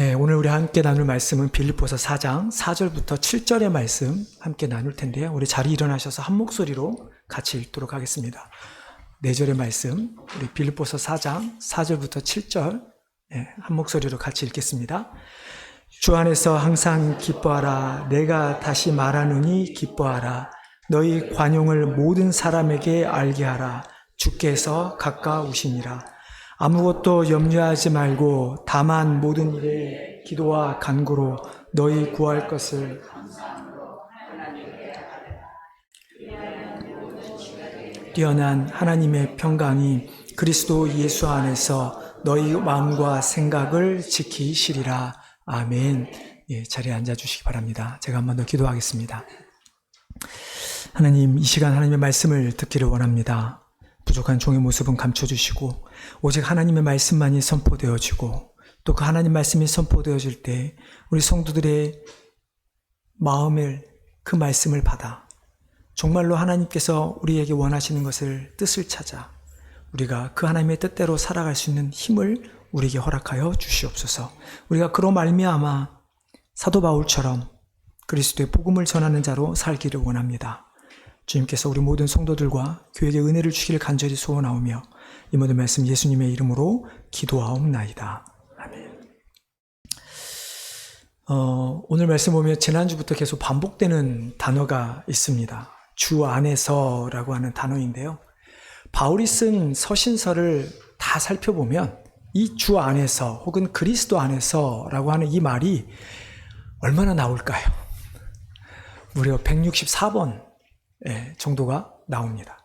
오늘 우리 함께 나눌 말씀은 빌립보서 4장 4절부터 7절의 말씀 함께 나눌 텐데요. 우리 자리 일어나셔서 한 목소리로 같이 읽도록 하겠습니다. 4절의 말씀, 우리 빌립보서 4장 4절부터 7절 한 목소리로 같이 읽겠습니다. 주 안에서 항상 기뻐하라. 내가 다시 말하노니 기뻐하라. 너희 관용을 모든 사람에게 알게 하라. 주께서 가까우시니라. 아무것도 염려하지 말고 다만 모든 일에 기도와 간구로 너희 구할 것을 뛰어난 하나님의 평강이 그리스도 예수 안에서 너희 마음과 생각을 지키시리라. 아멘. 자리에 앉아주시기 바랍니다. 제가 한 번 더 기도하겠습니다. 하나님, 이 시간 하나님의 말씀을 듣기를 원합니다. 부족한 종의 모습은 감춰주시고 오직 하나님의 말씀만이 선포되어지고 또 그 하나님 말씀이 선포되어질 때 우리 성도들의 마음을 그 말씀을 받아 정말로 하나님께서 우리에게 원하시는 것을 뜻을 찾아 우리가 그 하나님의 뜻대로 살아갈 수 있는 힘을 우리에게 허락하여 주시옵소서. 우리가 그로 말미암아 사도 바울처럼 그리스도의 복음을 전하는 자로 살기를 원합니다. 주님께서 우리 모든 성도들과 교회에 은혜를 주시기를 간절히 소원하오며 이 모든 말씀 예수님의 이름으로 기도하옵나이다. 아멘. 오늘 말씀 보면 지난주부터 계속 반복되는 단어가 있습니다. 주 안에서라고 하는 단어인데요. 바울이 쓴 서신서를 다 살펴보면 이 주 안에서 혹은 그리스도 안에서라고 하는 이 말이 얼마나 나올까요? 무려 164번 정도가 나옵니다.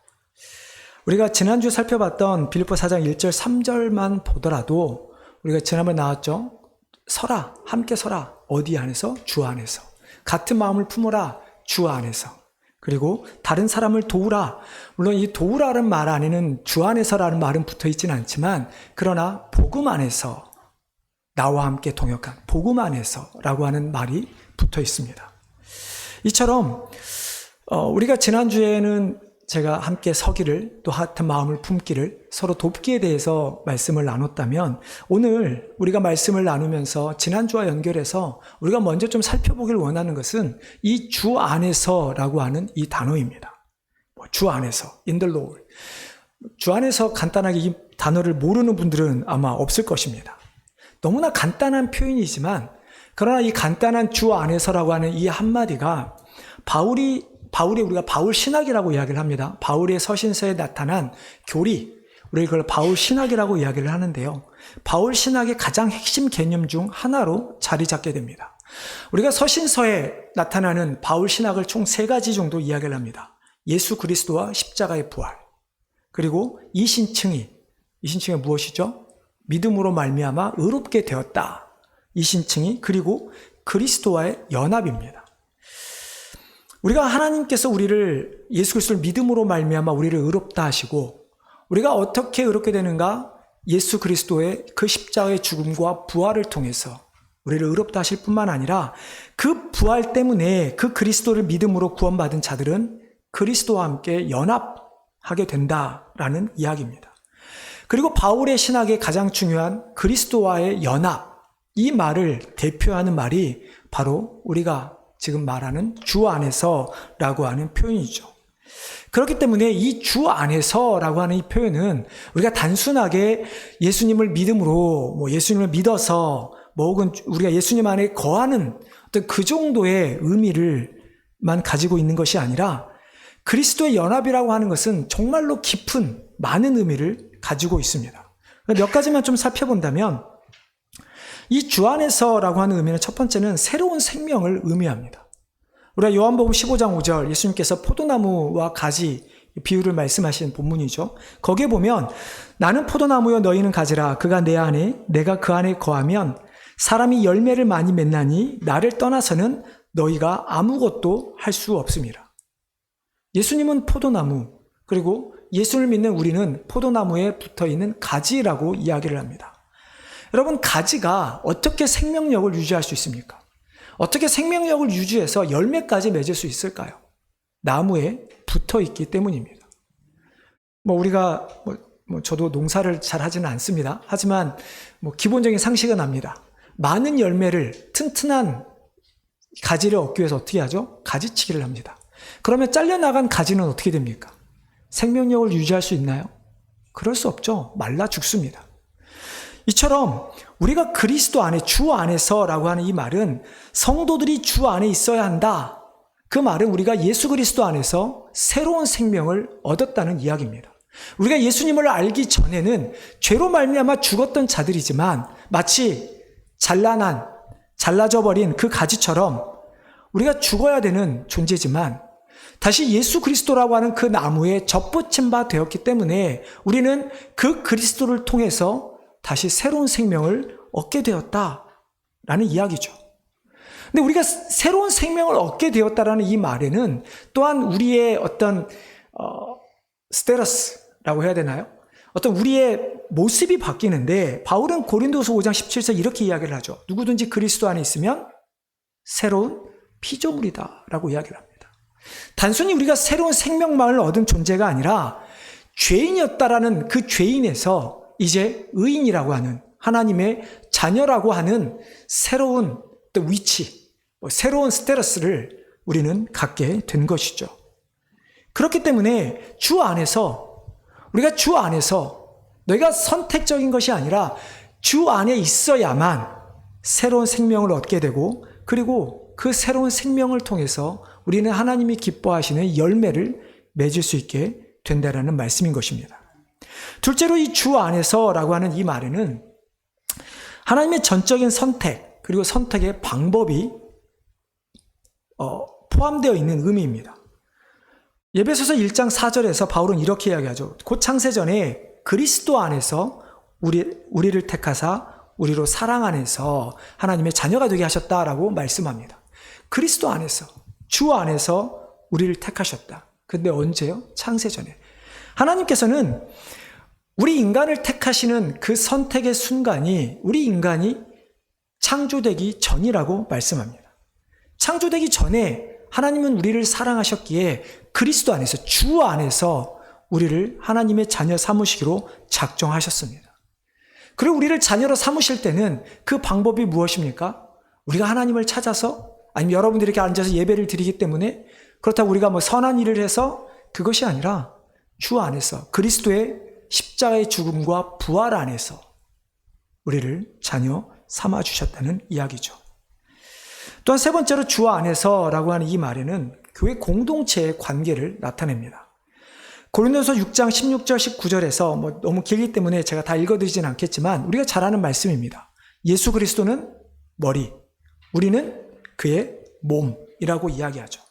우리가 지난주 살펴봤던 빌립보 4장 1절 3절만 보더라도 우리가 지난번에 나왔죠. 서라, 함께 서라. 어디 안에서? 주 안에서. 같은 마음을 품어라. 주 안에서. 그리고 다른 사람을 도우라. 물론 이 도우라는 말 안에는 주 안에서라는 말은 붙어 있지는 않지만 그러나 복음 안에서 나와 함께 동역한 복음 안에서라고 하는 말이 붙어 있습니다. 이처럼 우리가 지난주에는 제가 함께 서기를 또 같은 마음을 품기를 서로 돕기에 대해서 말씀을 나눴다면 오늘 우리가 말씀을 나누면서 지난주와 연결해서 우리가 먼저 좀 살펴보기를 원하는 것은 이 주 안에서라고 하는 이 단어입니다. 주 안에서, in the Lord. 주 안에서 간단하게 이 단어를 모르는 분들은 아마 없을 것입니다. 너무나 간단한 표현이지만 그러나 이 간단한 주 안에서라고 하는 이 한마디가 바울이 우리가 바울 신학이라고 이야기를 합니다. 바울의 서신서에 나타난 교리, 우리 그걸 바울 신학이라고 이야기를 하는데요. 바울 신학의 가장 핵심 개념 중 하나로 자리 잡게 됩니다. 우리가 서신서에 나타나는 바울 신학을 총 3가지 정도 이야기를 합니다. 예수 그리스도와 십자가의 부활, 그리고 이신칭이 무엇이죠? 믿음으로 말미암아 의롭게 되었다. 이신칭이, 그리고 그리스도와의 연합입니다. 우리가 하나님께서 우리를 예수 그리스도를 믿음으로 말미암아 우리를 의롭다 하시고 우리가 어떻게 의롭게 되는가? 예수 그리스도의 그 십자가의 죽음과 부활을 통해서 우리를 의롭다 하실 뿐만 아니라 그 부활 때문에 그 그리스도를 믿음으로 구원받은 자들은 그리스도와 함께 연합하게 된다라는 이야기입니다. 그리고 바울의 신학의 가장 중요한 그리스도와의 연합, 이 말을 대표하는 말이 바로 우리가 지금 말하는 주 안에서라고 하는 표현이죠. 그렇기 때문에 이 주 안에서라고 하는 이 표현은 우리가 단순하게 예수님을 믿음으로 예수님을 믿어서 혹은 우리가 예수님 안에 거하는 어떤 그 정도의 의미를만 가지고 있는 것이 아니라 그리스도의 연합이라고 하는 것은 정말로 깊은 많은 의미를 가지고 있습니다. 몇 가지만 좀 살펴본다면 이 주 안에서라고 하는 의미는 첫 번째는 새로운 생명을 의미합니다. 우리가 요한복음 15장 5절 예수님께서 포도나무와 가지 비유를 말씀하신 본문이죠. 거기에 보면 나는 포도나무여 너희는 가지라. 그가 내 안에 내가 그 안에 거하면 사람이 열매를 많이 맺나니 나를 떠나서는 너희가 아무것도 할 수 없습니다. 예수님은 포도나무, 그리고 예수를 믿는 우리는 포도나무에 붙어있는 가지라고 이야기를 합니다. 여러분, 가지가 어떻게 생명력을 유지할 수 있습니까? 어떻게 생명력을 유지해서 열매까지 맺을 수 있을까요? 나무에 붙어 있기 때문입니다. 우리가 저도 농사를 잘 하지는 않습니다. 하지만 기본적인 상식은 압니다. 많은 열매를, 튼튼한 가지를 얻기 위해서 어떻게 하죠? 가지치기를 합니다. 그러면 잘려나간 가지는 어떻게 됩니까? 생명력을 유지할 수 있나요? 그럴 수 없죠. 말라 죽습니다. 이처럼 우리가 그리스도 안에, 주 안에서라고 하는 이 말은 성도들이 주 안에 있어야 한다. 그 말은 우리가 예수 그리스도 안에서 새로운 생명을 얻었다는 이야기입니다. 우리가 예수님을 알기 전에는 죄로 말미암아 죽었던 자들이지만 마치 잘라져 버린 그 가지처럼 우리가 죽어야 되는 존재지만 다시 예수 그리스도라고 하는 그 나무에 접붙임 바 되었기 때문에 우리는 그 그리스도를 통해서 다시 새로운 생명을 얻게 되었다라는 이야기죠. 근데 우리가 새로운 생명을 얻게 되었다라는 이 말에는 또한 우리의 어떤 스테러스라고 해야 되나요? 어떤 우리의 모습이 바뀌는데 바울은 고린도서 5장 17절 이렇게 이야기를 하죠. 누구든지 그리스도 안에 있으면 새로운 피조물이다라고 이야기를 합니다. 단순히 우리가 새로운 생명만을 얻은 존재가 아니라 죄인이었다라는 그 죄인에서 이제 의인이라고 하는 하나님의 자녀라고 하는 새로운 위치, 새로운 스테러스를 우리는 갖게 된 것이죠. 그렇기 때문에 주 안에서 우리가 주 안에서 너희가 선택적인 것이 아니라 주 안에 있어야만 새로운 생명을 얻게 되고 그리고 그 새로운 생명을 통해서 우리는 하나님이 기뻐하시는 열매를 맺을 수 있게 된다라는 말씀인 것입니다. 둘째로 이 주 안에서라고 하는 이 말에는 하나님의 전적인 선택 그리고 선택의 방법이 포함되어 있는 의미입니다. 에베소서 1장 4절에서 바울은 이렇게 이야기하죠. 곧 창세전에 그리스도 안에서 우리를 택하사 우리로 사랑 안에서 하나님의 자녀가 되게 하셨다라고 말씀합니다. 그리스도 안에서, 주 안에서 우리를 택하셨다. 근데 언제요? 창세전에. 하나님께서는 우리 인간을 택하시는 그 선택의 순간이 우리 인간이 창조되기 전이라고 말씀합니다. 창조되기 전에 하나님은 우리를 사랑하셨기에 그리스도 안에서, 주 안에서 우리를 하나님의 자녀 삼으시기로 작정하셨습니다. 그리고 우리를 자녀로 삼으실 때는 그 방법이 무엇입니까? 우리가 하나님을 찾아서 아니면 여러분들이 이렇게 앉아서 예배를 드리기 때문에 그렇다고 우리가 뭐 선한 일을 해서 그것이 아니라 주 안에서 그리스도의 십자가의 죽음과 부활 안에서 우리를 자녀 삼아주셨다는 이야기죠. 또한 세 번째로 주 안에서라고 하는 이 말에는 교회 공동체의 관계를 나타냅니다. 고린도서 6장 16절 19절에서 너무 길기 때문에 제가 다 읽어드리진 않겠지만 우리가 잘 아는 말씀입니다. 예수 그리스도는 머리, 우리는 그의 몸이라고 이야기하죠.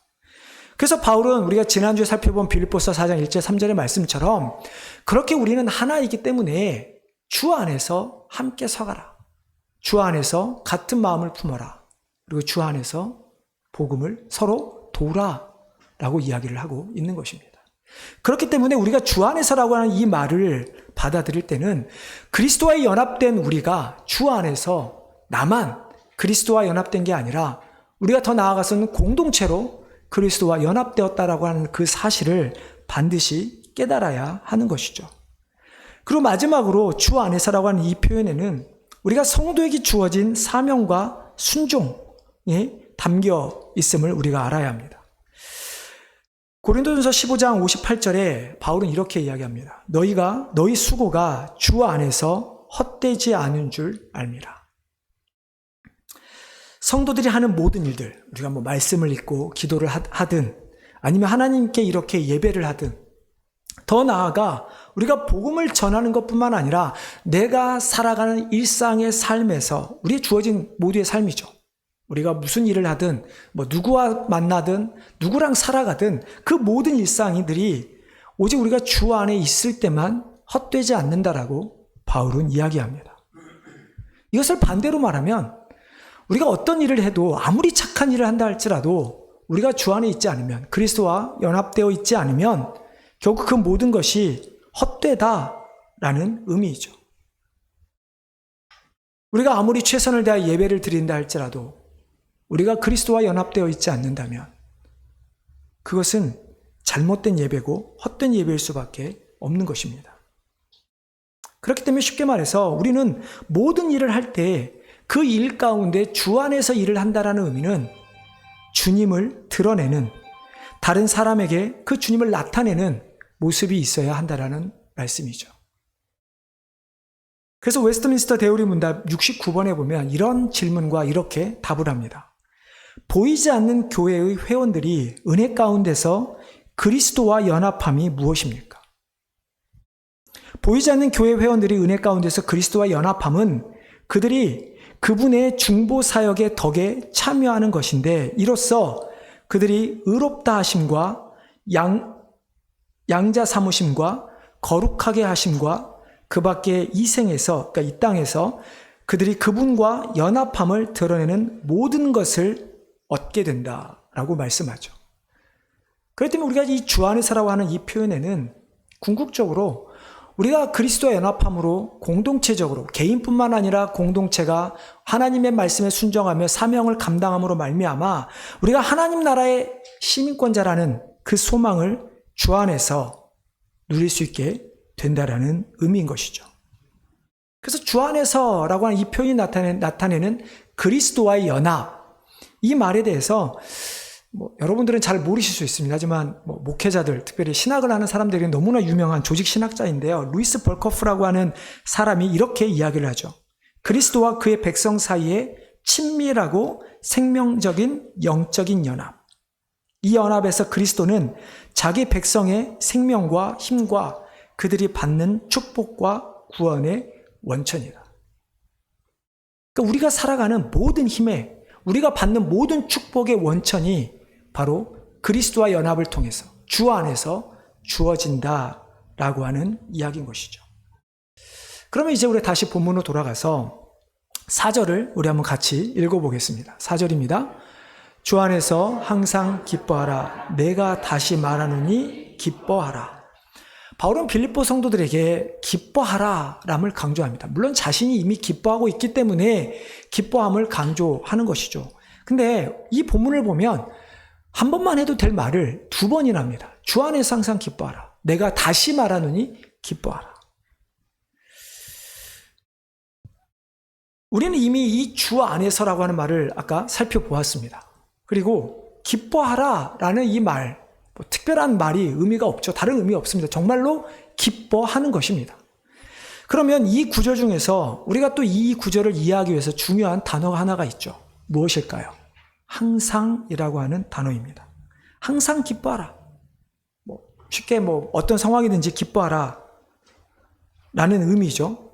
그래서 바울은 우리가 지난주에 살펴본 빌립보서 4장 1절 3절의 말씀처럼 그렇게 우리는 하나이기 때문에 주 안에서 함께 서가라. 주 안에서 같은 마음을 품어라. 그리고 주 안에서 복음을 서로 도우라라고 이야기를 하고 있는 것입니다. 그렇기 때문에 우리가 주 안에서라고 하는 이 말을 받아들일 때는 그리스도와 연합된 우리가 주 안에서 나만 그리스도와 연합된 게 아니라 우리가 더 나아가서는 공동체로 그리스도와 연합되었다라고 하는 그 사실을 반드시 깨달아야 하는 것이죠. 그리고 마지막으로 주 안에서라고 하는 이 표현에는 우리가 성도에게 주어진 사명과 순종이 담겨 있음을 우리가 알아야 합니다. 고린도전서 15장 58절에 바울은 이렇게 이야기합니다. 너희 수고가 주 안에서 헛되지 않은 줄 알미라. 성도들이 하는 모든 일들, 우리가 말씀을 읽고 기도를 하든 아니면 하나님께 이렇게 예배를 하든 더 나아가 우리가 복음을 전하는 것뿐만 아니라 내가 살아가는 일상의 삶에서 우리의 주어진 모두의 삶이죠. 우리가 무슨 일을 하든 누구와 만나든 누구랑 살아가든 그 모든 일상들이 오직 우리가 주 안에 있을 때만 헛되지 않는다라고 바울은 이야기합니다. 이것을 반대로 말하면 우리가 어떤 일을 해도 아무리 착한 일을 한다 할지라도 우리가 주 안에 있지 않으면 그리스도와 연합되어 있지 않으면 결국 그 모든 것이 헛되다라는 의미이죠. 우리가 아무리 최선을 다해 예배를 드린다 할지라도 우리가 그리스도와 연합되어 있지 않는다면 그것은 잘못된 예배고 헛된 예배일 수밖에 없는 것입니다. 그렇기 때문에 쉽게 말해서 우리는 모든 일을 할 때 그 일 가운데 주 안에서 일을 한다라는 의미는 주님을 드러내는, 다른 사람에게 그 주님을 나타내는 모습이 있어야 한다라는 말씀이죠. 그래서 웨스트민스터 대우리 문답 69번에 보면 이런 질문과 이렇게 답을 합니다. 보이지 않는 교회의 회원들이 은혜 가운데서 그리스도와 연합함이 무엇입니까? 보이지 않는 교회 회원들이 은혜 가운데서 그리스도와 연합함은 그들이 그분의 중보 사역의 덕에 참여하는 것인데, 이로써 그들이 의롭다 하심과 양자 삼으심과 거룩하게 하심과 그 밖에 이 생에서, 그러니까 이 땅에서 그들이 그분과 연합함을 드러내는 모든 것을 얻게 된다라고 말씀하죠. 그렇기 때문에 우리가 이 주 안에서라고 하는 이 표현에는 궁극적으로 우리가 그리스도와 연합함으로 공동체적으로, 개인뿐만 아니라 공동체가 하나님의 말씀에 순종하며 사명을 감당함으로 말미암아 우리가 하나님 나라의 시민권자라는 그 소망을 주 안에서 누릴 수 있게 된다라는 의미인 것이죠. 그래서 주 안에서라고 하는 이 표현이 나타내는 그리스도와의 연합, 이 말에 대해서 여러분들은 잘 모르실 수 있습니다. 하지만 목회자들, 특별히 신학을 하는 사람들이 너무나 유명한 조직 신학자인데요. 루이스 벌커프라고 하는 사람이 이렇게 이야기를 하죠. 그리스도와 그의 백성 사이에 친밀하고 생명적인 영적인 연합. 이 연합에서 그리스도는 자기 백성의 생명과 힘과 그들이 받는 축복과 구원의 원천이다. 그러니까 우리가 살아가는 모든 힘에, 우리가 받는 모든 축복의 원천이 바로 그리스도와 연합을 통해서 주 안에서 주어진다라고 하는 이야기인 것이죠. 그러면 이제 우리 다시 본문으로 돌아가서 4절을 우리 한번 같이 읽어보겠습니다. 4절입니다. 주 안에서 항상 기뻐하라. 내가 다시 말하노니 기뻐하라. 바울은 빌립보 성도들에게 기뻐하라람을 강조합니다. 물론 자신이 이미 기뻐하고 있기 때문에 기뻐함을 강조하는 것이죠. 근데 이 본문을 보면 한 번만 해도 될 말을 두 번이나 합니다. 주 안에서 항상 기뻐하라. 내가 다시 말하노니 기뻐하라. 우리는 이미 이 주 안에서라고 하는 말을 아까 살펴보았습니다. 그리고 기뻐하라라는 이 말, 특별한 말이 의미가 없죠. 다른 의미 없습니다. 정말로 기뻐하는 것입니다. 그러면 이 구절 중에서 우리가 또 이 구절을 이해하기 위해서 중요한 단어가 하나가 있죠. 무엇일까요? 항상이라고 하는 단어입니다. 항상 기뻐하라. 쉽게 어떤 상황이든지 기뻐하라 라는 의미죠.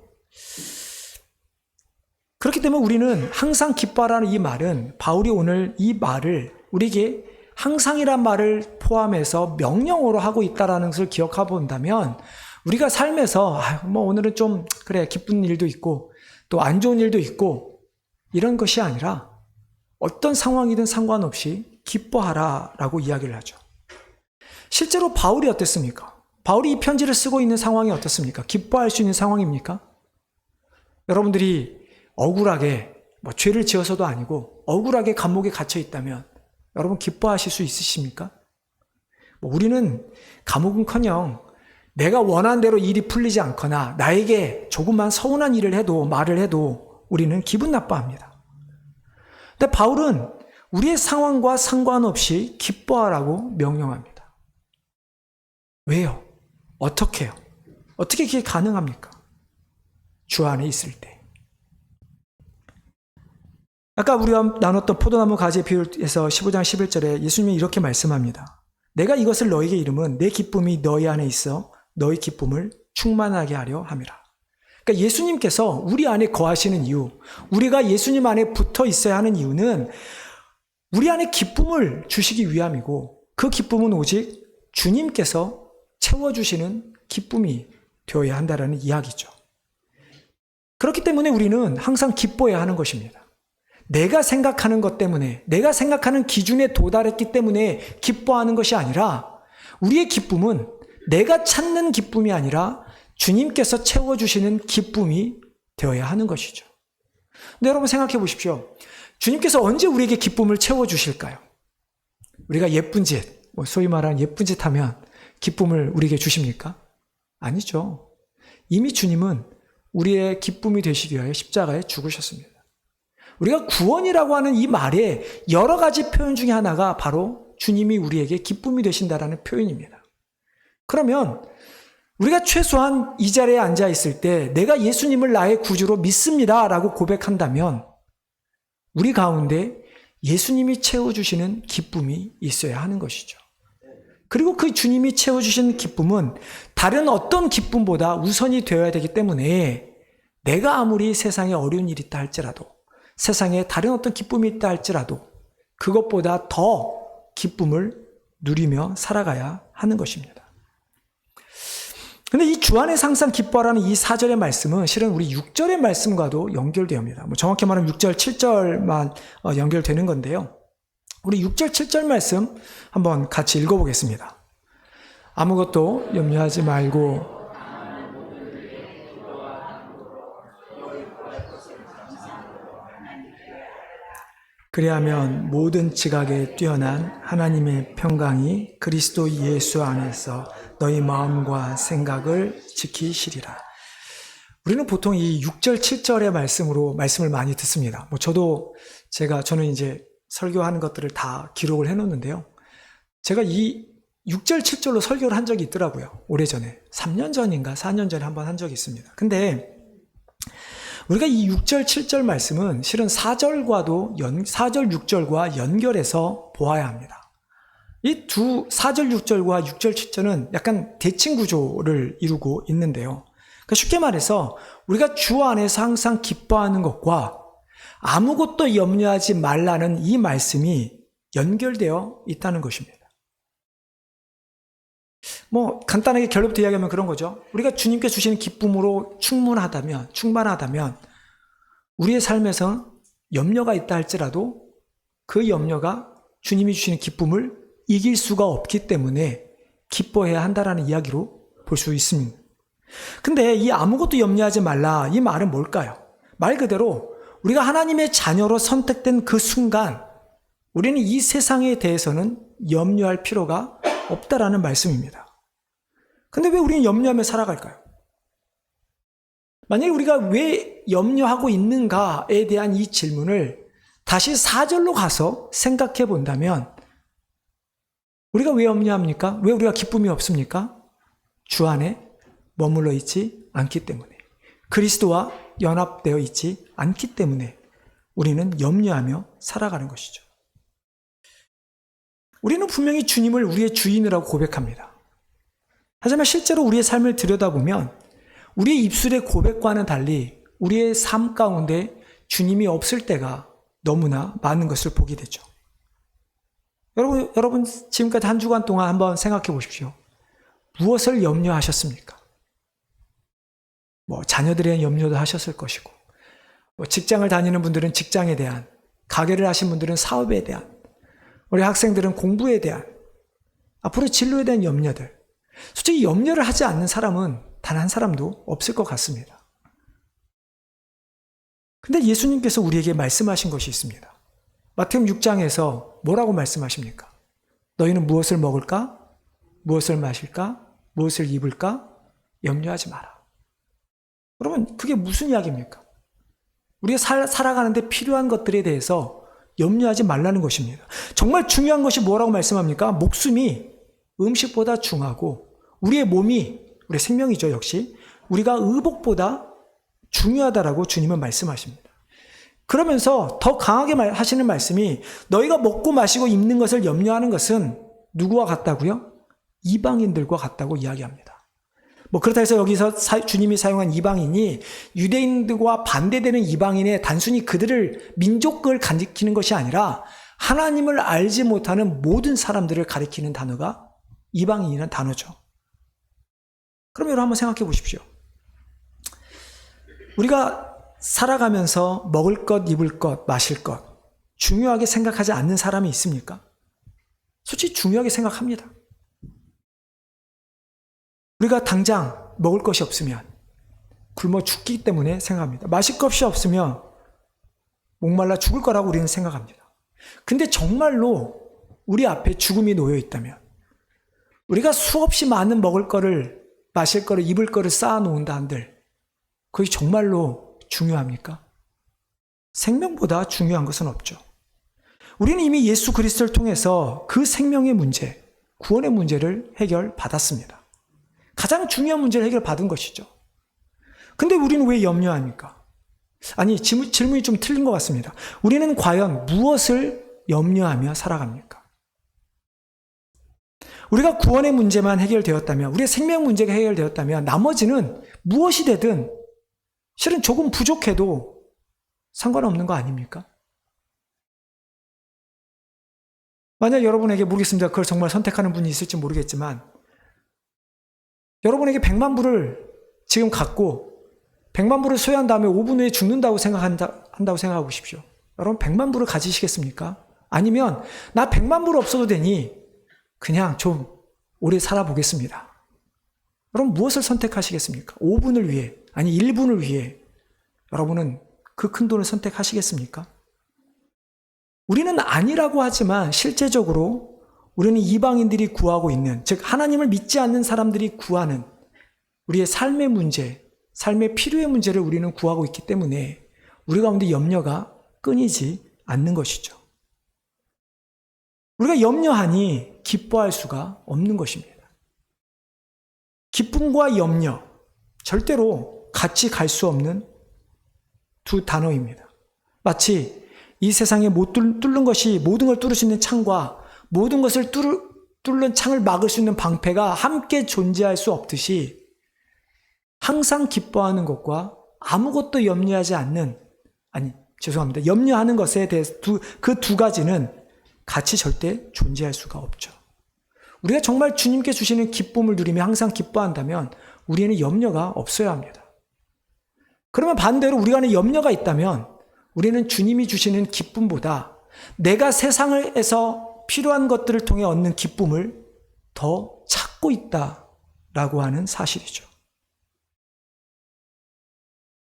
그렇기 때문에 우리는 항상 기뻐하라는 이 말은, 바울이 오늘 이 말을 우리에게 항상이란 말을 포함해서 명령어로 하고 있다는 것을 기억해 본다면, 우리가 삶에서 오늘은 좀 그래 기쁜 일도 있고 또 안 좋은 일도 있고 이런 것이 아니라 어떤 상황이든 상관없이 기뻐하라라고 이야기를 하죠. 실제로 바울이 어땠습니까? 바울이 이 편지를 쓰고 있는 상황이 어떻습니까? 기뻐할 수 있는 상황입니까? 여러분들이 억울하게 죄를 지어서도 아니고 억울하게 감옥에 갇혀 있다면 여러분 기뻐하실 수 있으십니까? 우리는 감옥은커녕 내가 원한 대로 일이 풀리지 않거나 나에게 조금만 서운한 일을 해도, 말을 해도 우리는 기분 나빠합니다. 근데 바울은 우리의 상황과 상관없이 기뻐하라고 명령합니다. 왜요? 어떻게 해요? 어떻게 그게 가능합니까? 주 안에 있을 때. 아까 우리가 나눴던 포도나무 가지의 비유에서 15장 11절에 예수님이 이렇게 말씀합니다. 내가 이것을 너에게 이름은 내 기쁨이 너희 안에 있어 너희 기쁨을 충만하게 하려 함이라. 그러니까 예수님께서 우리 안에 거하시는 이유, 우리가 예수님 안에 붙어 있어야 하는 이유는 우리 안에 기쁨을 주시기 위함이고, 그 기쁨은 오직 주님께서 채워주시는 기쁨이 되어야 한다는 이야기죠. 그렇기 때문에 우리는 항상 기뻐해야 하는 것입니다. 내가 생각하는 것 때문에, 내가 생각하는 기준에 도달했기 때문에 기뻐하는 것이 아니라, 우리의 기쁨은 내가 찾는 기쁨이 아니라 주님께서 채워주시는 기쁨이 되어야 하는 것이죠. 근데 여러분 생각해 보십시오. 주님께서 언제 우리에게 기쁨을 채워주실까요? 우리가 예쁜 짓, 소위 말하는 예쁜 짓 하면 기쁨을 우리에게 주십니까? 아니죠. 이미 주님은 우리의 기쁨이 되시기 위하여 십자가에 죽으셨습니다. 우리가 구원이라고 하는 이 말에 여러 가지 표현 중에 하나가 바로 주님이 우리에게 기쁨이 되신다라는 표현입니다. 그러면 우리가 최소한 이 자리에 앉아 있을 때 내가 예수님을 나의 구주로 믿습니다 라고 고백한다면 우리 가운데 예수님이 채워주시는 기쁨이 있어야 하는 것이죠. 그리고 그 주님이 채워주시는 기쁨은 다른 어떤 기쁨보다 우선이 되어야 되기 때문에 내가 아무리 세상에 어려운 일이 있다 할지라도 세상에 다른 어떤 기쁨이 있다 할지라도 그것보다 더 기쁨을 누리며 살아가야 하는 것입니다. 근데 이 주 안에서 항상 기뻐하라는 이 4절의 말씀은 실은 우리 6절의 말씀과도 연결되옵니다. 정확히 말하면 6절, 7절만 연결되는 건데요. 우리 6절, 7절 말씀 한번 같이 읽어보겠습니다. 아무것도 염려하지 말고 그리하면 모든 지각에 뛰어난 하나님의 평강이 그리스도 예수 안에서 너희 마음과 생각을 지키시리라. 우리는 보통 이 6절, 7절의 말씀을 많이 듣습니다. 저는 이제 설교하는 것들을 다 기록을 해놓는데요. 제가 이 6절, 7절로 설교를 한 적이 있더라고요. 오래전에. 3년 전인가 4년 전에 한번 한 적이 있습니다. 근데 우리가 이 6절, 7절 말씀은 실은 4절, 6절과 연결해서 보아야 합니다. 이 4절, 6절과 6절, 7절은 약간 대칭 구조를 이루고 있는데요. 그러니까 쉽게 말해서 우리가 주 안에서 항상 기뻐하는 것과 아무것도 염려하지 말라는 이 말씀이 연결되어 있다는 것입니다. 간단하게 결론부터 이야기하면 그런 거죠. 우리가 주님께 주시는 기쁨으로 충만하다면 우리의 삶에서 염려가 있다 할지라도 그 염려가 주님이 주시는 기쁨을 이길 수가 없기 때문에 기뻐해야 한다라는 이야기로 볼 수 있습니다. 근데 이 아무것도 염려하지 말라 이 말은 뭘까요? 말 그대로 우리가 하나님의 자녀로 선택된 그 순간 우리는 이 세상에 대해서는 염려할 필요가 없다라는 말씀입니다. 근데 왜 우리는 염려하며 살아갈까요? 만약에 우리가 왜 염려하고 있는가에 대한 이 질문을 다시 4절로 가서 생각해 본다면 우리가 왜 염려합니까? 왜 우리가 기쁨이 없습니까? 주 안에 머물러 있지 않기 때문에 그리스도와 연합되어 있지 않기 때문에 우리는 염려하며 살아가는 것이죠. 우리는 분명히 주님을 우리의 주인이라고 고백합니다. 하지만 실제로 우리의 삶을 들여다보면 우리의 입술의 고백과는 달리 우리의 삶 가운데 주님이 없을 때가 너무나 많은 것을 보게 되죠. 여러분 지금까지 한 주간 동안 한번 생각해 보십시오. 무엇을 염려하셨습니까? 자녀들에 대한 염려도 하셨을 것이고 직장을 다니는 분들은 직장에 대한, 가게를 하신 분들은 사업에 대한, 우리 학생들은 공부에 대한, 앞으로 진로에 대한 염려들. 솔직히 염려를 하지 않는 사람은 단 한 사람도 없을 것 같습니다. 근데 예수님께서 우리에게 말씀하신 것이 있습니다. 마태복음 6장에서 뭐라고 말씀하십니까? 너희는 무엇을 먹을까? 무엇을 마실까? 무엇을 입을까? 염려하지 마라. 여러분, 그게 무슨 이야기입니까? 우리가 살아가는데 필요한 것들에 대해서 염려하지 말라는 것입니다. 정말 중요한 것이 뭐라고 말씀합니까? 목숨이 음식보다 중하고 우리의 몸이, 우리의 생명이죠, 역시 우리가 의복보다 중요하다라고 주님은 말씀하십니다. 그러면서 더 강하게 하시는 말씀이 너희가 먹고 마시고 입는 것을 염려하는 것은 누구와 같다고요? 이방인들과 같다고 이야기합니다. 그렇다 해서 여기서 주님이 사용한 이방인이 유대인들과 반대되는 이방인의 단순히 그들을 민족을 가리키는 것이 아니라 하나님을 알지 못하는 모든 사람들을 가리키는 단어가 이방인이라는 단어죠. 그럼 여러분 한번 생각해 보십시오. 우리가 살아가면서 먹을 것, 입을 것, 마실 것 중요하게 생각하지 않는 사람이 있습니까? 솔직히 중요하게 생각합니다. 우리가 당장 먹을 것이 없으면 굶어 죽기 때문에 생각합니다. 마실 것이 없으면 목말라 죽을 거라고 우리는 생각합니다. 근데 정말로 우리 앞에 죽음이 놓여 있다면 우리가 수없이 많은 먹을 거를, 마실 거를, 입을 거를 쌓아놓은다 한들 그게 정말로 중요합니까? 생명보다 중요한 것은 없죠. 우리는 이미 예수 그리스도를 통해서 그 생명의 문제, 구원의 문제를 해결받았습니다. 가장 중요한 문제를 해결받은 것이죠. 근데 우리는 왜 염려합니까? 아니, 질문이 좀 틀린 것 같습니다. 우리는 과연 무엇을 염려하며 살아갑니까? 우리가 구원의 문제만 해결되었다면, 우리의 생명 문제가 해결되었다면 나머지는 무엇이 되든 실은 조금 부족해도 상관없는 거 아닙니까? 만약 여러분에게, 모르겠습니다. 그걸 정말 선택하는 분이 있을지 모르겠지만, 여러분에게 100만 불을 지금 갖고 100만 불을 소유한 다음에 5분 후에 죽는다고 생각한다고 생각해 보십시오. 여러분 100만 불을 가지시겠습니까? 아니면 나 100만 불 없어도 되니 그냥 좀 오래 살아보겠습니다. 여러분 무엇을 선택하시겠습니까? 5분을 위해, 아니 1분을 위해 여러분은 그 큰 돈을 선택하시겠습니까? 우리는 아니라고 하지만 실제적으로 우리는 이방인들이 구하고 있는, 즉 하나님을 믿지 않는 사람들이 구하는 우리의 삶의 문제, 삶의 필요의 문제를 우리는 구하고 있기 때문에 우리 가운데 염려가 끊이지 않는 것이죠. 우리가 염려하니 기뻐할 수가 없는 것입니다. 기쁨과 염려, 절대로 같이 갈 수 없는 두 단어입니다. 마치 이 세상에 못 뚫는 것이 모든 걸 뚫을 수 있는 창과 모든 것을 뚫는 창을 막을 수 있는 방패가 함께 존재할 수 없듯이 항상 기뻐하는 것과 아무것도 염려하지 않는, 염려하는 것에 대해서 그 두 가지는 같이 절대 존재할 수가 없죠. 우리가 정말 주님께 주시는 기쁨을 누리며 항상 기뻐한다면 우리는 염려가 없어야 합니다. 그러면 반대로 우리 안에 염려가 있다면 우리는 주님이 주시는 기쁨보다 내가 세상에서 필요한 것들을 통해 얻는 기쁨을 더 찾고 있다라고 하는 사실이죠.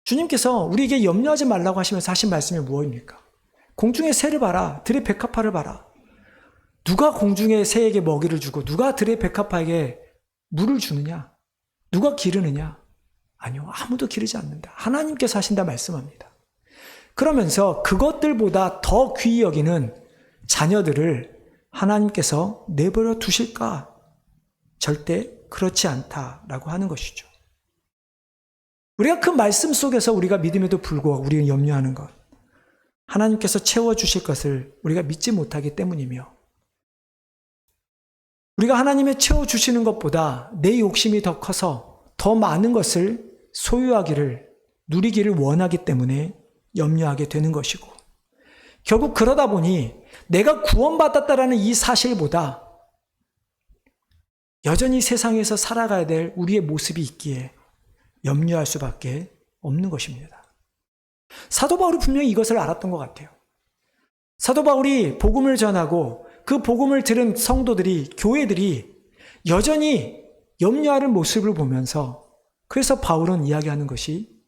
주님께서 우리에게 염려하지 말라고 하시면서 하신 말씀이 무엇입니까? 공중의 새를 봐라, 들의 백합화를 봐라. 누가 공중의 새에게 먹이를 주고 누가 들의 백합화에게 물을 주느냐? 누가 기르느냐? 아니요, 아무도 기르지 않는다. 하나님께서 하신다 말씀합니다. 그러면서 그것들보다 더 귀히 여기는 자녀들을 하나님께서 내버려 두실까? 절대 그렇지 않다라고 하는 것이죠. 우리가 그 말씀 속에서 우리가 믿음에도 불구하고 우리는 염려하는 것, 하나님께서 채워주실 것을 우리가 믿지 못하기 때문이며, 우리가 하나님의 채워주시는 것보다 내 욕심이 더 커서 더 많은 것을 소유하기를, 누리기를 원하기 때문에 염려하게 되는 것이고, 결국 그러다 보니 내가 구원받았다라는 이 사실보다 여전히 세상에서 살아가야 될 우리의 모습이 있기에 염려할 수밖에 없는 것입니다. 사도 바울이 분명히 이것을 알았던 것 같아요. 사도 바울이 복음을 전하고 그 복음을 들은 성도들이, 교회들이 여전히 염려하는 모습을 보면서, 그래서 바울은 이야기하는 것이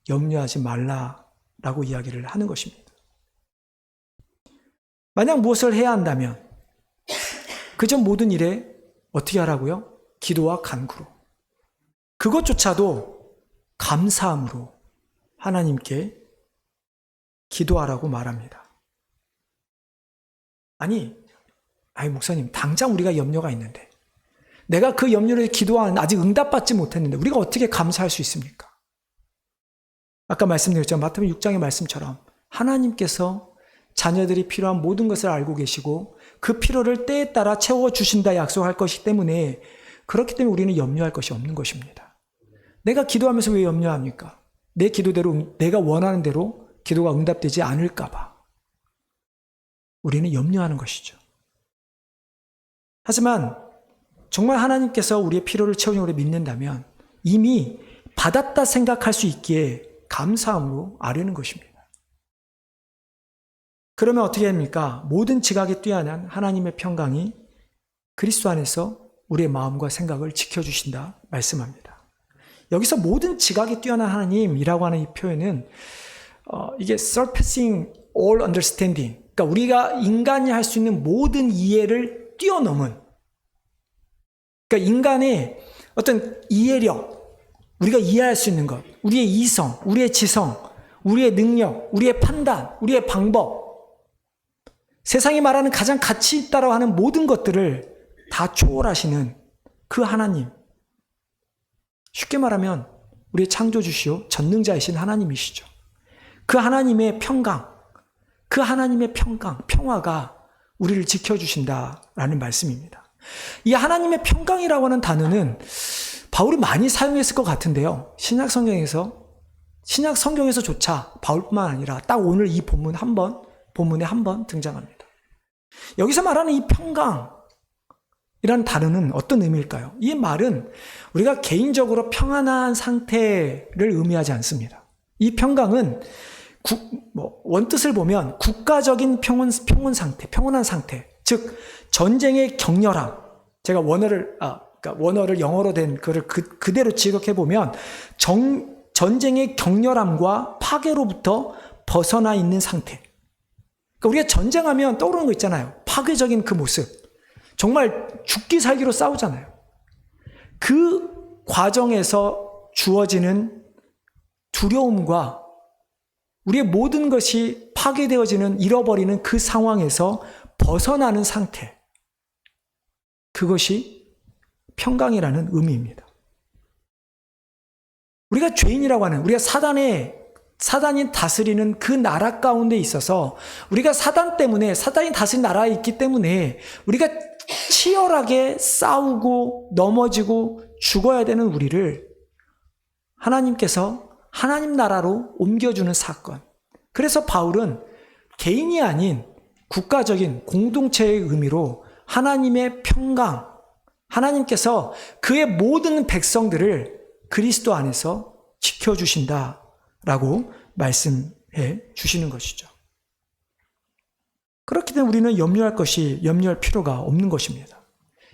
염려하지 말라라고 이야기를 하는 것입니다. 만약 무엇을 해야 한다면 그전 모든 일에 어떻게 하라고요? 기도와 간구로, 그것조차도 감사함으로 하나님께 기도하라고 말합니다. 아니 목사님, 당장 우리가 염려가 있는데, 내가 그 염려를 기도한 아직 응답받지 못했는데 우리가 어떻게 감사할 수 있습니까? 아까 말씀드렸죠. 마태복음 6장의 말씀처럼 하나님께서 자녀들이 필요한 모든 것을 알고 계시고 그 필요를 때에 따라 채워주신다 약속할 것이기 때문에, 그렇기 때문에 우리는 염려할 것이 없는 것입니다. 내가 기도하면서 왜 염려합니까? 내 기도대로, 내가 원하는 대로 기도가 응답되지 않을까 봐 우리는 염려하는 것이죠. 하지만 정말 하나님께서 우리의 필요를 채우는 것을 믿는다면 이미 받았다 생각할 수 있기에 감사함으로 아뢰는 것입니다. 그러면 어떻게 합니까? 모든 지각에 뛰어난 하나님의 평강이 그리스도 안에서 우리의 마음과 생각을 지켜주신다 말씀합니다. 여기서 모든 지각에 뛰어난 하나님이라고 하는 이 표현은 이게 surpassing all understanding, 그러니까 우리가 인간이 할 수 있는 모든 이해를 뛰어넘은, 그러니까 인간의 어떤 이해력, 우리가 이해할 수 있는 것, 우리의 이성, 우리의 지성, 우리의 능력, 우리의 판단, 우리의 방법, 세상이 말하는 가장 가치 있다라고 하는 모든 것들을 다 초월하시는 그 하나님. 쉽게 말하면 우리의 창조주시오 전능자이신 하나님이시죠. 그 하나님의 평강, 그 하나님의 평화가 우리를 지켜주신다라는 말씀입니다. 이 하나님의 평강이라고 하는 단어는 바울이 많이 사용했을 것 같은데요. 신약 성경에서조차 바울뿐만 아니라 딱 오늘 이 본문에 한 번 등장합니다. 여기서 말하는 이 평강이라는 단어는 어떤 의미일까요? 이 말은 우리가 개인적으로 평안한 상태를 의미하지 않습니다. 이 평강은 원뜻을 보면 국가적인 평온한 상태, 즉 전쟁의 격렬함. 제가 원어를 영어로 된 그를 그대로 직역해 보면 전쟁의 격렬함과 파괴로부터 벗어나 있는 상태. 그러니까 우리가 전쟁하면 떠오르는 거 있잖아요. 파괴적인 그 모습. 정말 죽기 살기로 싸우잖아요. 그 과정에서 주어지는 두려움과 우리의 모든 것이 파괴되어지는, 잃어버리는 그 상황에서 벗어나는 상태. 그것이 평강이라는 의미입니다. 우리가 죄인이라고 하는, 우리가 사단이 다스리는 그 나라 가운데 있어서 우리가 사단이 다스린 나라에 있기 때문에 우리가 치열하게 싸우고 넘어지고 죽어야 되는 우리를 하나님께서 하나님 나라로 옮겨주는 사건. 그래서 바울은 개인이 아닌 국가적인 공동체의 의미로 하나님의 평강, 하나님께서 그의 모든 백성들을 그리스도 안에서 지켜주신다라고 말씀해 주시는 것이죠. 그렇기 때문에 우리는 염려할 필요가 없는 것입니다.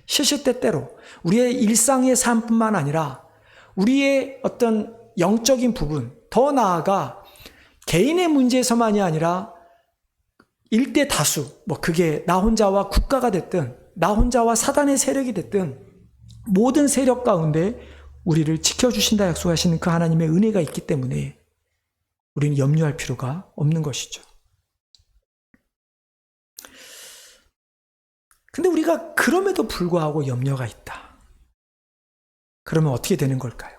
시시때때로 우리의 일상의 삶뿐만 아니라 우리의 어떤 영적인 부분, 더 나아가 개인의 문제에서만이 아니라 일대 다수, 그게 나 혼자와 국가가 됐든 나 혼자와 사단의 세력이 됐든 모든 세력 가운데 우리를 지켜주신다 약속하시는 그 하나님의 은혜가 있기 때문에 우리는 염려할 필요가 없는 것이죠. 근데 우리가 그럼에도 불구하고 염려가 있다. 그러면 어떻게 되는 걸까요?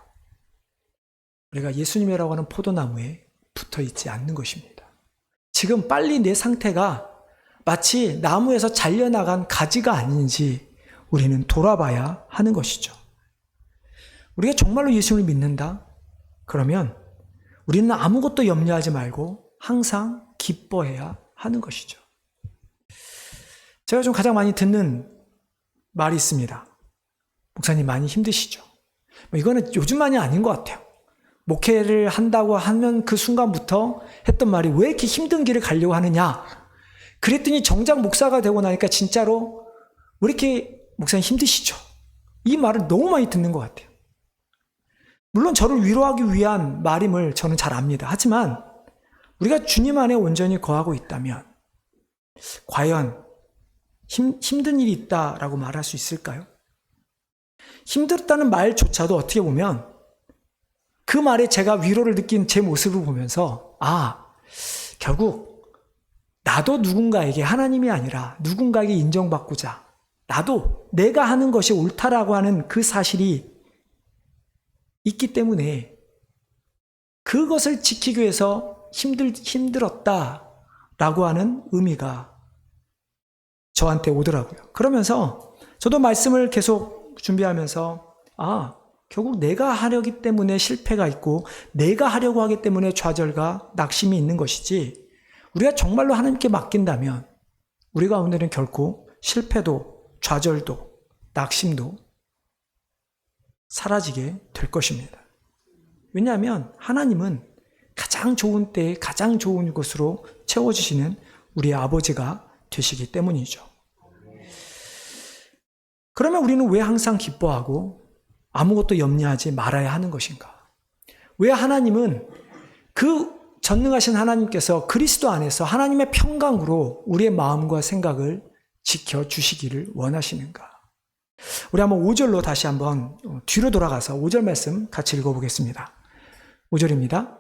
우리가 예수님이라고 하는 포도나무에 붙어 있지 않는 것입니다. 지금 빨리 내 상태가 마치 나무에서 잘려나간 가지가 아닌지 우리는 돌아봐야 하는 것이죠. 우리가 정말로 예수님을 믿는다? 그러면 우리는 아무것도 염려하지 말고 항상 기뻐해야 하는 것이죠. 제가 좀 가장 많이 듣는 말이 있습니다. 목사님 많이 힘드시죠? 이거는 요즘만이 아닌 것 같아요. 목회를 한다고 하면 그 순간부터 했던 말이 왜 이렇게 힘든 길을 가려고 하느냐? 그랬더니 정작 목사가 되고 나니까 진짜로 왜 이렇게 목사님 힘드시죠? 이 말을 너무 많이 듣는 것 같아요. 물론 저를 위로하기 위한 말임을 저는 잘 압니다. 하지만 우리가 주님 안에 온전히 거하고 있다면 과연 힘든 일이 있다라고 말할 수 있을까요? 힘들었다는 말조차도 어떻게 보면 그 말에 제가 위로를 느낀 제 모습을 보면서 결국 나도 누군가에게, 하나님이 아니라 누군가에게 인정받고자, 나도 내가 하는 것이 옳다라고 하는 그 사실이 있기 때문에 그것을 지키기 위해서 힘들었다라고 하는 의미가 저한테 오더라고요. 그러면서 저도 말씀을 계속 준비하면서 결국 내가 하려기 때문에 실패가 있고 내가 하려고 하기 때문에 좌절과 낙심이 있는 것이지, 우리가 정말로 하나님께 맡긴다면 우리 가운데는 결코 실패도 좌절도 낙심도 사라지게 될 것입니다. 왜냐하면 하나님은 가장 좋은 때에 가장 좋은 곳으로 채워주시는 우리 아버지가 되시기 때문이죠. 그러면 우리는 왜 항상 기뻐하고 아무것도 염려하지 말아야 하는 것인가? 왜 하나님은 그 전능하신 하나님께서 그리스도 안에서 하나님의 평강으로 우리의 마음과 생각을 지켜주시기를 원하시는가? 우리 한번 5절로 다시 한번 뒤로 돌아가서 5절 말씀 같이 읽어보겠습니다. 5절입니다.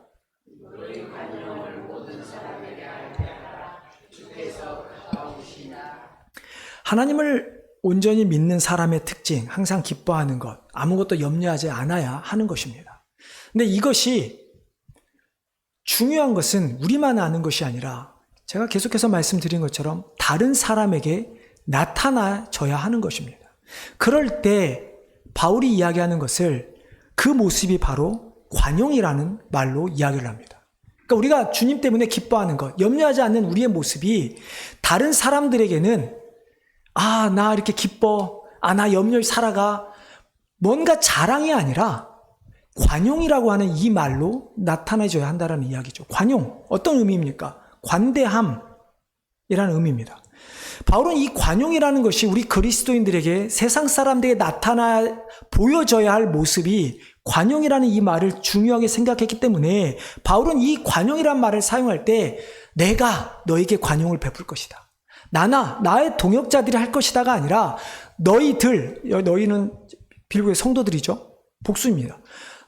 하나님을 온전히 믿는 사람의 특징, 항상 기뻐하는 것, 아무것도 염려하지 않아야 하는 것입니다. 근데 이것이 중요한 것은 우리만 아는 것이 아니라 제가 계속해서 말씀드린 것처럼 다른 사람에게 나타나져야 하는 것입니다. 그럴 때 바울이 이야기하는 것을 그 모습이 바로 관용이라는 말로 이야기를 합니다. 그러니까 우리가 주님 때문에 기뻐하는 것, 염려하지 않는 우리의 모습이 다른 사람들에게는 나 이렇게 기뻐, 나 염려히 살아가, 뭔가 자랑이 아니라 관용이라고 하는 이 말로 나타내줘야 한다는 이야기죠. 관용, 어떤 의미입니까? 관대함이라는 의미입니다. 바울은 이 관용이라는 것이 우리 그리스도인들에게 세상 사람들에게 보여져야 할 모습이 관용이라는 이 말을 중요하게 생각했기 때문에 바울은 이 관용이라는 말을 사용할 때 내가 너에게 관용을 베풀 것이다. 나의 동역자들이 할 것이다가 아니라 너희는 빌고의 성도들이죠. 복수입니다.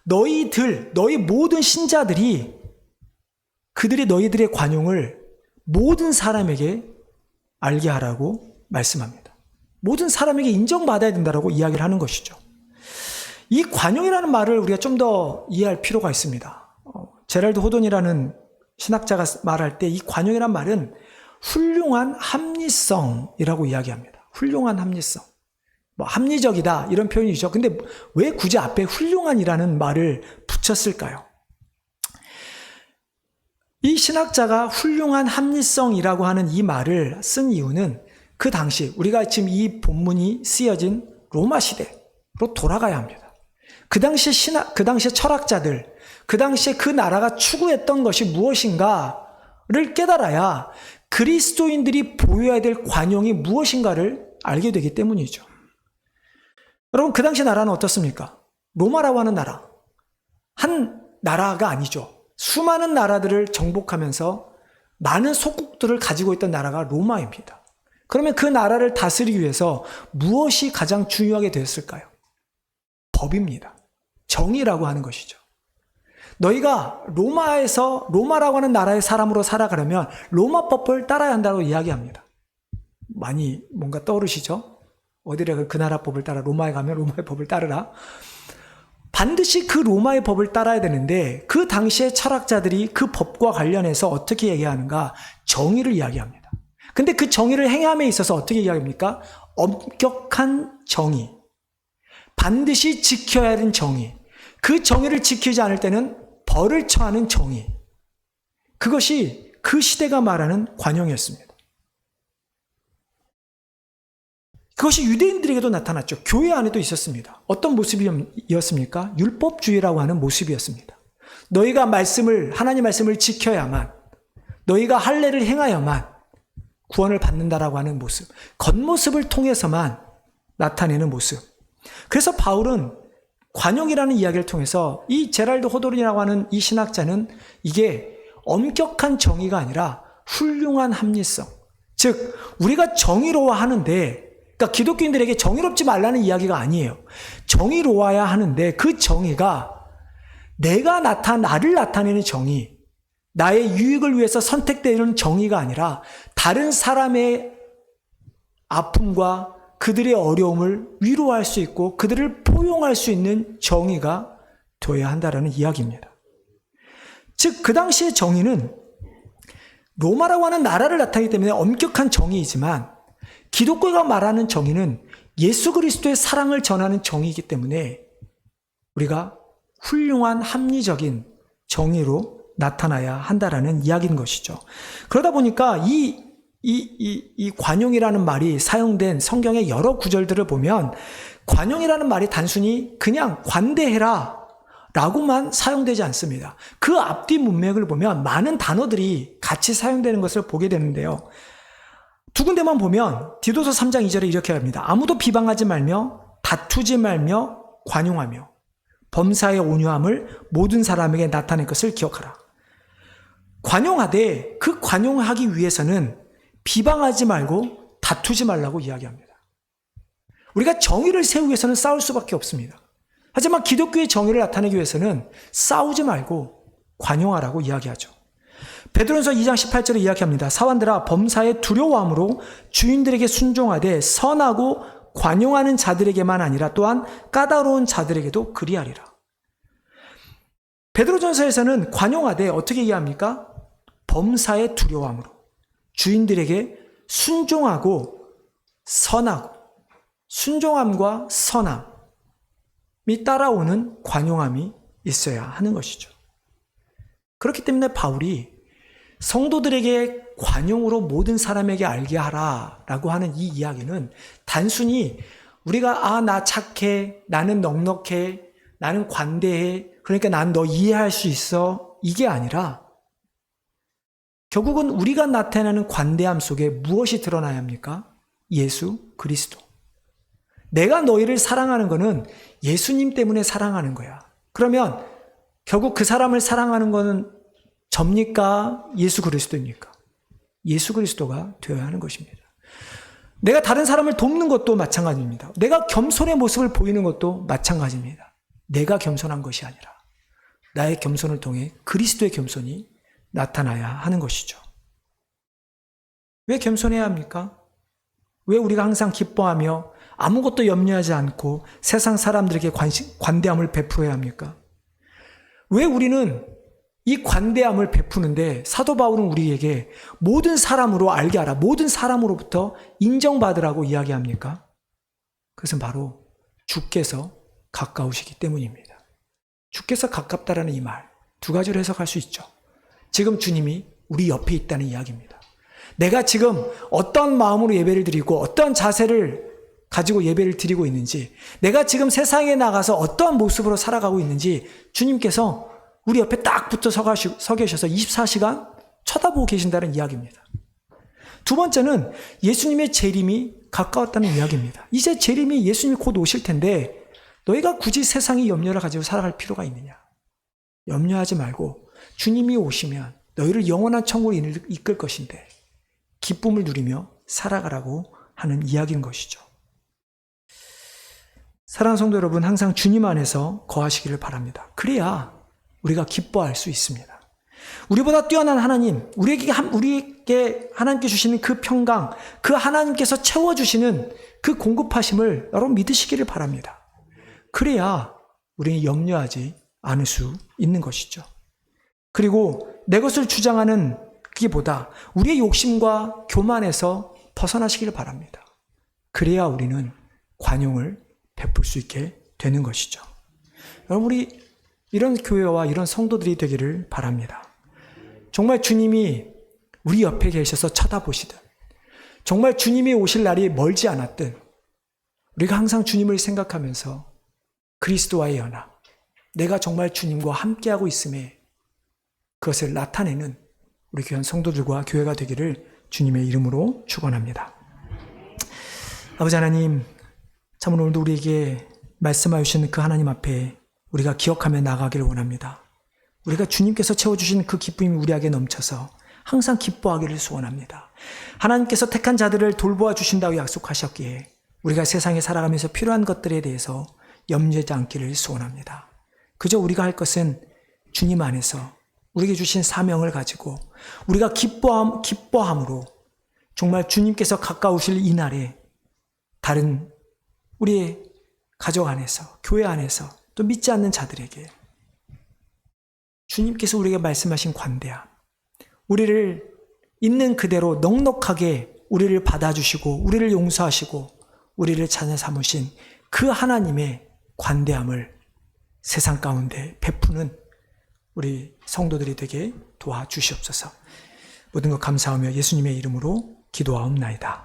너희 모든 신자들이 그들이 너희들의 관용을 모든 사람에게 알게 하라고 말씀합니다. 모든 사람에게 인정받아야 된다라고 이야기를 하는 것이죠. 이 관용이라는 말을 우리가 좀 더 이해할 필요가 있습니다. 제랄드 호돈이라는 신학자가 말할 때 이 관용이라는 말은 훌륭한 합리성이라고 이야기합니다. 훌륭한 합리성. 합리적이다 이런 표현이죠. 근데 왜 굳이 앞에 훌륭한이라는 말을 붙였을까요? 이 신학자가 훌륭한 합리성이라고 하는 이 말을 쓴 이유는 그 당시 우리가 지금 이 본문이 쓰여진 로마 시대로 돌아가야 합니다. 그 당시 철학자들, 그 당시에 그 나라가 추구했던 것이 무엇인가를 깨달아야 그리스도인들이 보여야 될 관용이 무엇인가를 알게 되기 때문이죠. 여러분, 그 당시 나라는 어떻습니까? 로마라고 하는 나라. 한 나라가 아니죠. 수많은 나라들을 정복하면서 많은 속국들을 가지고 있던 나라가 로마입니다. 그러면 그 나라를 다스리기 위해서 무엇이 가장 중요하게 되었을까요? 법입니다. 정의라고 하는 것이죠. 너희가 로마라고 하는 나라의 사람으로 살아가려면 로마법을 따라야 한다고 이야기합니다. 많이 뭔가 떠오르시죠? 어디래 그 나라 법을 따라, 로마에 가면 로마의 법을 따르라. 반드시 그 로마의 법을 따라야 되는데 그 당시의 철학자들이 그 법과 관련해서 어떻게 얘기하는가? 정의를 이야기합니다. 근데 그 정의를 행함에 있어서 어떻게 이야기합니까? 엄격한 정의. 반드시 지켜야 하는 정의. 그 정의를 지키지 않을 때는 벌을 처하는 정의. 그것이 그 시대가 말하는 관용이었습니다. 그것이 유대인들에게도 나타났죠. 교회 안에도 있었습니다. 어떤 모습이었습니까? 율법주의라고 하는 모습이었습니다. 너희가 하나님 말씀을 지켜야만, 너희가 할례를 행하여만 구원을 받는다라고 하는 모습, 겉모습을 통해서만 나타내는 모습. 그래서 바울은 관용이라는 이야기를 통해서 이 제랄드 호돌이라고 하는 이 신학자는 이게 엄격한 정의가 아니라 훌륭한 합리성, 즉 우리가 정의로워하는데, 그러니까 기독교인들에게 정의롭지 말라는 이야기가 아니에요. 정의로워야 하는데 그 정의가 나를 나타내는 정의, 나의 유익을 위해서 선택되는 정의가 아니라 다른 사람의 아픔과 그들의 어려움을 위로할 수 있고 그들을 포용할 수 있는 정의가 되어야 한다는 이야기입니다. 즉 그 당시의 정의는 로마라고 하는 나라를 나타내기 때문에 엄격한 정의이지만 기독교가 말하는 정의는 예수 그리스도의 사랑을 전하는 정의이기 때문에 우리가 훌륭한 합리적인 정의로 나타나야 한다라는 이야기인 것이죠. 그러다 보니까 이 관용이라는 말이 사용된 성경의 여러 구절들을 보면 관용이라는 말이 단순히 그냥 관대해라 라고만 사용되지 않습니다. 그 앞뒤 문맥을 보면 많은 단어들이 같이 사용되는 것을 보게 되는데요. 두 군데만 보면 디도서 3장 2절에 이렇게 합니다. 아무도 비방하지 말며 다투지 말며 관용하며 범사의 온유함을 모든 사람에게 나타낼 것을 기억하라. 관용하되 그 관용하기 위해서는 비방하지 말고 다투지 말라고 이야기합니다. 우리가 정의를 세우기 위해서는 싸울 수밖에 없습니다. 하지만 기독교의 정의를 나타내기 위해서는 싸우지 말고 관용하라고 이야기하죠. 베드로전서 2장 18절에 이야기합니다. 사환들아 범사에 두려워함으로 주인들에게 순종하되 선하고 관용하는 자들에게만 아니라 또한 까다로운 자들에게도 그리하리라. 베드로전서에서는 관용하되 어떻게 이해합니까? 범사에 두려워함으로 주인들에게 순종하고 선하고, 순종함과 선함이 따라오는 관용함이 있어야 하는 것이죠. 그렇기 때문에 바울이 성도들에게 관용으로 모든 사람에게 알게 하라라고 하는 이 이야기는 단순히 우리가 나 착해, 나는 넉넉해, 나는 관대해, 그러니까 난 너 이해할 수 있어, 이게 아니라 결국은 우리가 나타내는 관대함 속에 무엇이 드러나야 합니까? 예수 그리스도. 내가 너희를 사랑하는 것은 예수님 때문에 사랑하는 거야. 그러면 결국 그 사람을 사랑하는 것은 접니까? 예수 그리스도입니까? 예수 그리스도가 되어야 하는 것입니다. 내가 다른 사람을 돕는 것도 마찬가지입니다. 내가 겸손의 모습을 보이는 것도 마찬가지입니다. 내가 겸손한 것이 아니라 나의 겸손을 통해 그리스도의 겸손이 나타나야 하는 것이죠. 왜 겸손해야 합니까? 왜 우리가 항상 기뻐하며 아무것도 염려하지 않고 세상 사람들에게 관대함을 베풀어야 합니까? 왜 우리는 이 관대함을 베푸는데 사도 바울은 우리에게 모든 사람으로 알게 하라, 모든 사람으로부터 인정받으라고 이야기합니까? 그것은 바로 주께서 가까우시기 때문입니다. 주께서 가깝다라는 이 말, 두 가지로 해석할 수 있죠. 지금 주님이 우리 옆에 있다는 이야기입니다. 내가 지금 어떤 마음으로 예배를 드리고 어떤 자세를 가지고 예배를 드리고 있는지, 내가 지금 세상에 나가서 어떠한 모습으로 살아가고 있는지 주님께서 우리 옆에 딱 붙어 서 계셔서 24시간 쳐다보고 계신다는 이야기입니다. 두 번째는 예수님의 재림이 가까웠다는 이야기입니다. 이제 재림이 예수님이 곧 오실 텐데 너희가 굳이 세상의 염려를 가지고 살아갈 필요가 있느냐? 염려하지 말고 주님이 오시면 너희를 영원한 천국으로 이끌 것인데 기쁨을 누리며 살아가라고 하는 이야기인 것이죠. 사랑하는 성도 여러분, 항상 주님 안에서 거하시기를 바랍니다. 그래야 우리가 기뻐할 수 있습니다. 우리보다 뛰어난 하나님, 우리에게 하나님께 주시는 그 평강, 그 하나님께서 채워주시는 그 공급하심을 여러분 믿으시기를 바랍니다. 그래야 우리는 염려하지 않을 수 있는 것이죠. 그리고 내 것을 주장하는 그기보다 우리의 욕심과 교만에서 벗어나시기를 바랍니다. 그래야 우리는 관용을 베풀 수 있게 되는 것이죠. 여러분, 우리 이런 교회와 이런 성도들이 되기를 바랍니다. 정말 주님이 우리 옆에 계셔서 쳐다보시든, 정말 주님이 오실 날이 멀지 않았든, 우리가 항상 주님을 생각하면서 그리스도와의 연합, 내가 정말 주님과 함께하고 있음에 그것을 나타내는 우리 귀한 성도들과 교회가 되기를 주님의 이름으로 축원합니다. 아버지 하나님, 참으로 오늘도 우리에게 말씀하여 주시는 그 하나님 앞에 우리가 기억하며 나가기를 원합니다. 우리가 주님께서 채워주신 그 기쁨이 우리에게 넘쳐서 항상 기뻐하기를 소원합니다. 하나님께서 택한 자들을 돌보아 주신다고 약속하셨기에 우리가 세상에 살아가면서 필요한 것들에 대해서 염려하지 않기를 소원합니다. 그저 우리가 할 것은 주님 안에서 우리에게 주신 사명을 가지고 우리가 기뻐함으로 정말 주님께서 가까우실 이 날에 다른 우리의 가족 안에서, 교회 안에서 또 믿지 않는 자들에게 주님께서 우리에게 말씀하신 관대함, 우리를 있는 그대로 넉넉하게 우리를 받아주시고 우리를 용서하시고 우리를 자녀 삼으신 그 하나님의 관대함을 세상 가운데 베푸는 우리 성도들이 되게 도와주시옵소서. 모든 것 감사하며 예수님의 이름으로 기도하옵나이다.